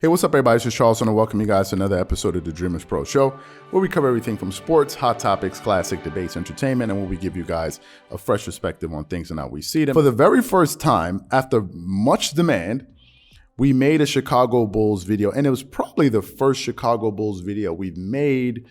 Hey, what's up, everybody? It's just Charles, and I welcome you guys to another episode of the Dreamerspro Show, where we cover everything from sports, hot topics, classic debates, entertainment, and where we give you guys a fresh perspective on things and how we see them. For the very first time, after much demand, we made a Chicago Bulls video, and it was probably the first Chicago Bulls video we've made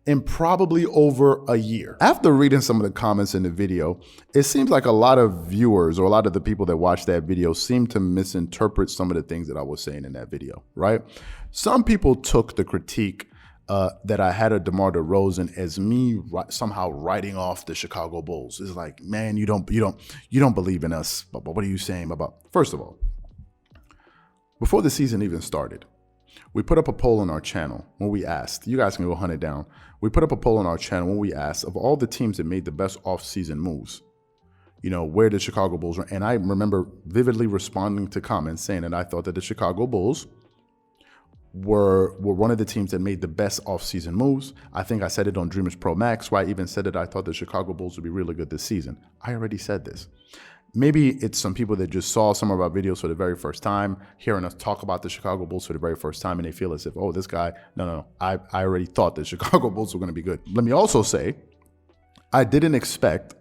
in probably over a year. After reading some of the comments in the video, it seems like a lot of viewers or a lot of the people that watched that video seem to misinterpret some of the things that I was saying in that video, right? Some people took the critique that I had of Demar Derozan as me somehow writing off the Chicago Bulls. It's like, man, you don't believe in us. But what are you saying about? First of all, before the season even started, we put up a poll on our channel when we asked, you guys can go hunt it down. We put up a poll on our channel when we asked, of all the teams that made the best off-season moves, where the Chicago Bulls were. And I remember vividly responding to comments saying that I thought that the Chicago Bulls were one of the teams that made the best off-season moves. I think I said it on Dreamerspro Max, where I even said that I thought the Chicago Bulls would be really good this season. I already said this. Maybe it's some people that just saw some of our videos for the very first time, hearing us talk about the Chicago Bulls for the very first time, and they feel as if, oh, this guy, no, I already thought the Chicago Bulls were going to be good. Let me also say, I didn't expect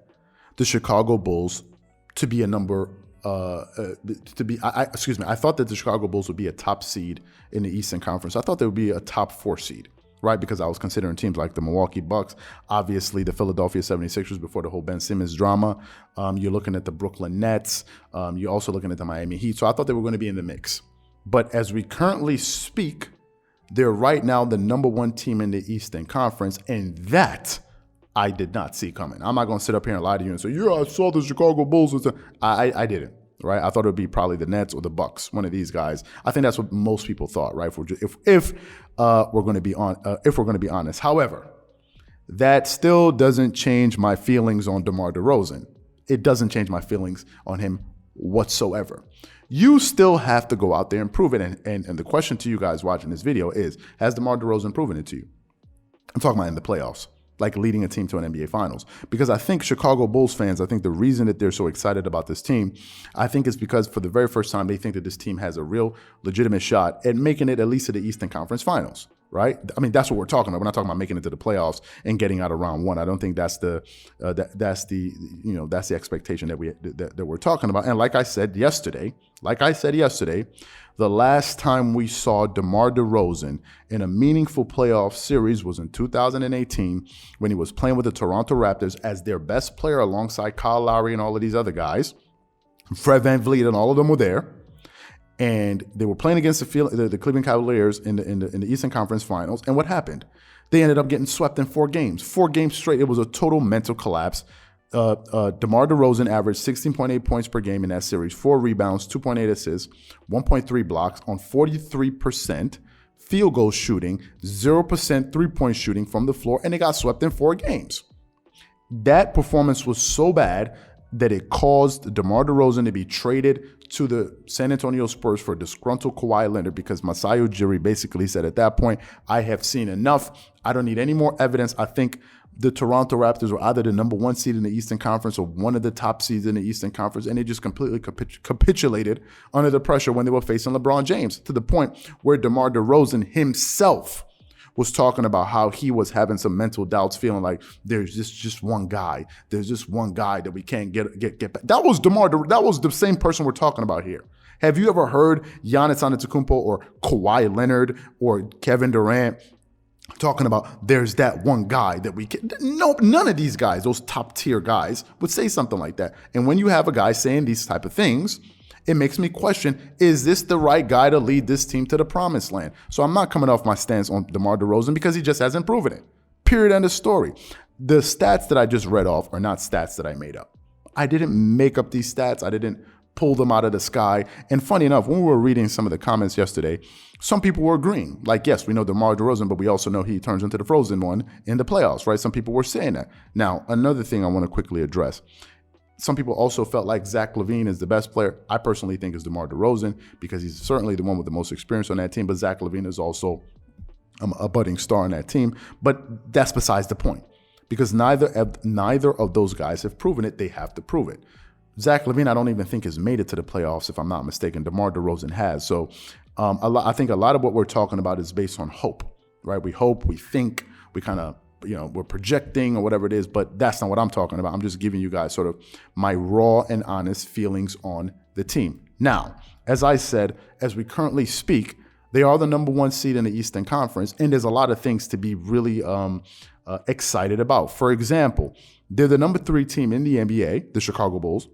the Chicago Bulls to be a number, I thought that the Chicago Bulls would be a top seed in the Eastern Conference. I thought they would be a top 4 seed. Right, because I was considering teams like the Milwaukee Bucks, obviously the Philadelphia 76ers before the whole Ben Simmons drama. You're looking at the Brooklyn Nets. You're also looking at the Miami Heat. So I thought they were going to be in the mix. But as we currently speak, they're right now the number 1 team in the Eastern Conference, and that I did not see coming. I'm not going to sit up here and lie to you and say, yeah, I saw the Chicago Bulls. I didn't. Right, I thought it would be probably the Nets or the Bucks, one of these guys. I think that's what most people thought, right? If we're going to be honest. However, that still doesn't change my feelings on Demar Derozan. It doesn't change my feelings on him whatsoever. You still have to go out there and prove it. And the question to you guys watching this video is: has Demar Derozan proven it to you? I'm talking about in the playoffs, like leading a team to an NBA Finals. Because I think Chicago Bulls fans, I think the reason that they're so excited about this team, I think is because for the very first time, they think that this team has a real legitimate shot at making it at least to the Eastern Conference Finals, right? I mean, that's what we're talking about. We're not talking about making it to the playoffs and getting out of round 1. I don't think that's the expectation that we're talking about. And like I said yesterday, the last time we saw Demar Derozan in a meaningful playoff series was in 2018 when he was playing with the Toronto Raptors as their best player alongside Kyle Lowry and all of these other guys. Fred VanVleet and all of them were there. And they were playing against the Cleveland Cavaliers in the Eastern Conference Finals. And what happened? They ended up getting swept in 4 games. 4 games straight. It was a total mental collapse. DeMar DeRozan averaged 16.8 points per game in that series, 4 rebounds, 2.8 assists, 1.3 blocks on 43% field goal shooting, 0% three-point shooting from the floor, and they got swept in 4 games. That performance was so bad that it caused DeMar DeRozan to be traded to the San Antonio Spurs for disgruntled Kawhi Leonard because Masai Ujiri basically said at that point, I have seen enough. I don't need any more evidence. I think the Toronto Raptors were either the number 1 seed in the Eastern Conference or one of the top seeds in the Eastern Conference, and they just completely capitulated under the pressure when they were facing LeBron James, to the point where DeMar DeRozan himself was talking about how he was having some mental doubts, feeling like there's just one guy. There's just one guy that we can't get back. That was that was the same person we're talking about here. Have you ever heard Giannis Antetokounmpo or Kawhi Leonard or Kevin Durant talking about there's that one guy that we can? No, none of these guys, those top tier guys, would say something like that. And when you have a guy saying these type of things, it makes me question, is this the right guy to lead this team to the promised land? So I'm not coming off my stance on DeMar DeRozan because he just hasn't proven it. Period, end of story. The stats that I just read off are not stats that I made up. I didn't make up these stats. I didn't pull them out of the sky. And funny enough, when we were reading some of the comments yesterday, some people were agreeing. Like, yes, we know DeMar DeRozan, but we also know he turns into the frozen one in the playoffs, right? Some people were saying that. Now, another thing I want to quickly address. Some people also felt like Zach LaVine is the best player. I personally think is DeMar DeRozan because he's certainly the one with the most experience on that team, but Zach LaVine is also a budding star on that team. But that's besides the point because neither of those guys have proven it. They have to prove it. Zach LaVine, I don't even think has made it to the playoffs, if I'm not mistaken. DeMar DeRozan has. So I think a lot of what we're talking about is based on hope, right? We hope, we think, we kind of, we're projecting or whatever it is, but that's not what I'm talking about. I'm just giving you guys sort of my raw and honest feelings on the team. Now, as I said, as we currently speak, they are the number 1 seed in the Eastern Conference, and there's a lot of things to be really excited about. For example, they're the number 3 team in the NBA, the Chicago Bulls,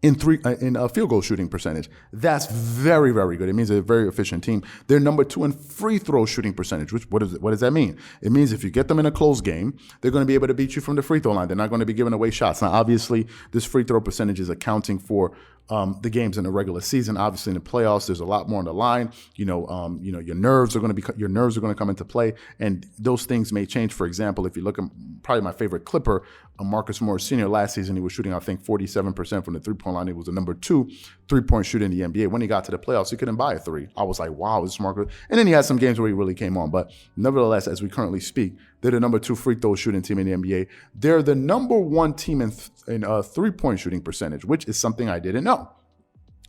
in field goal shooting percentage. That's very, very good. It means they're a very efficient team. They're number 2 in free throw shooting percentage. What does that mean? It means if you get them in a close game, they're going to be able to beat you from the free throw line. They're not going to be giving away shots. Now, obviously, this free throw percentage is accounting for the games in the regular season. Obviously, in the playoffs, there's a lot more on the line. Your nerves are going to come into play, and those things may change. For example, if you look at probably my favorite Clipper, Marcus Morris Sr. last season, he was shooting, I think, 47% from the three-point line. He was the number 2 three-point shooter in the NBA. When he got to the playoffs, he couldn't buy a three. I was like, wow, this is Marcus. And then he had some games where he really came on. But nevertheless, as we currently speak, they're the number 2 free throw shooting team in the NBA. They're the number 1 team in three-point shooting percentage, which is something I didn't know.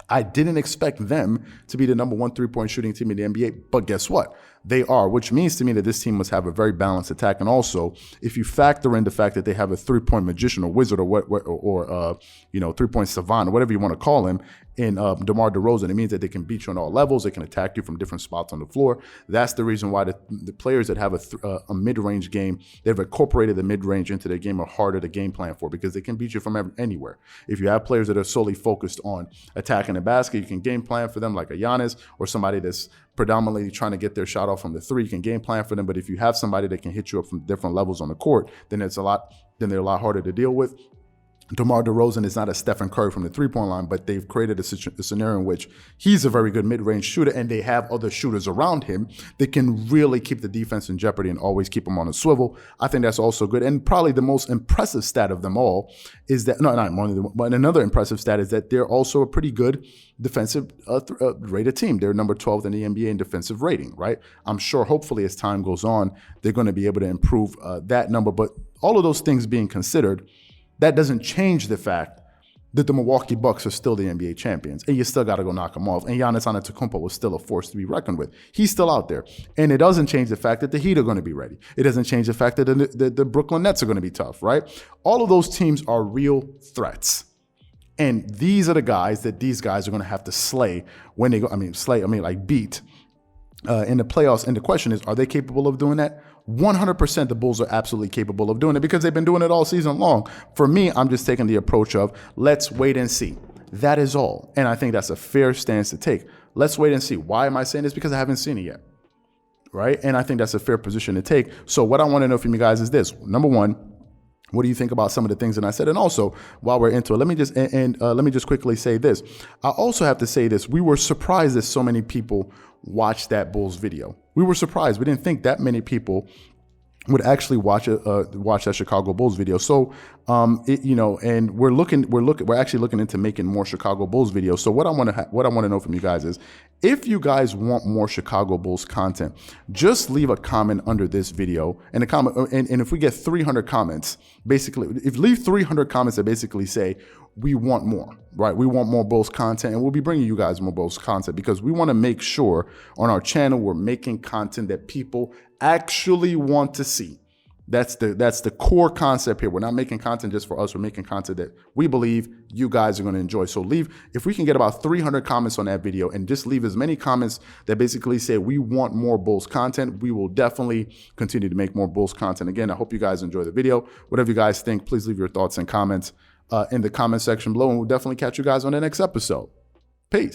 I didn't expect them to be the number 1 three-point shooting team in the NBA, but guess what? They are, which means to me that this team must have a very balanced attack. And also, if you factor in the fact that they have a three-point magician or wizard or three-point savant or whatever you want to call him in Demar Derozan, it means that they can beat you on all levels. They can attack you from different spots on the floor. That's the reason why the players that have a mid-range game, they've incorporated the mid-range into their game, are harder to game plan for because they can beat you from anywhere. If you have players that are solely focused on attacking the basket, you can game plan for them like a Giannis or somebody that's predominantly trying to get their shot off from the three. You can game plan for them. But if you have somebody that can hit you up from different levels on the court, then they're a lot harder to deal with. DeMar DeRozan is not a Stephen Curry from the three-point line, but they've created a scenario in which he's a very good mid-range shooter, and they have other shooters around him that can really keep the defense in jeopardy and always keep them on a swivel. I think that's also good. And probably the most impressive stat of them all is that, but another impressive stat is that they're also a pretty good defensive rated team. They're number 12 in the NBA in defensive rating, right? I'm sure hopefully as time goes on, they're going to be able to improve that number. But all of those things being considered, that doesn't change the fact that the Milwaukee Bucks are still the NBA champions, and you still got to go knock them off. And Giannis Antetokounmpo was still a force to be reckoned with. He's still out there. And it doesn't change the fact that the Heat are going to be ready. It doesn't change the fact that the Brooklyn Nets are going to be tough, right? All of those teams are real threats. And these are the guys that these guys are going to have to slay when they go, beat in the playoffs. And the question is, are they capable of doing that? 100% the Bulls are absolutely capable of doing it because they've been doing it all season long. For me, I'm just taking the approach of let's wait and see. That is all. And I think that's a fair stance to take. Let's wait and see. Why am I saying this? Because I haven't seen it yet, right? And I think that's a fair position to take. So what I want to know from you guys is this. Number one, what do you think about some of the things that I said? And also, while we're into it, let me just quickly say this. I also have to say this. We were surprised that so many people watched that Bulls video. We were surprised. We didn't think that many people would actually watch that Chicago Bulls video. So, and we're actually looking into making more Chicago Bulls videos. So what I want to know from you guys is, if you guys want more Chicago Bulls content, just leave a comment under this video and if we get 300 comments, basically, leave 300 comments that basically say, we want more, right? We want more Bulls content, and we'll be bringing you guys more Bulls content because we want to make sure on our channel we're making content that people actually want to see. That's the core concept here. We're not making content just for us. We're making content that we believe you guys are going to enjoy. So if we can get about 300 comments on that video and just leave as many comments that basically say we want more Bulls content, we will definitely continue to make more Bulls content. Again, I hope you guys enjoy the video. Whatever you guys think, please leave your thoughts and comments in the comment section below, and we'll definitely catch you guys on the next episode. Peace.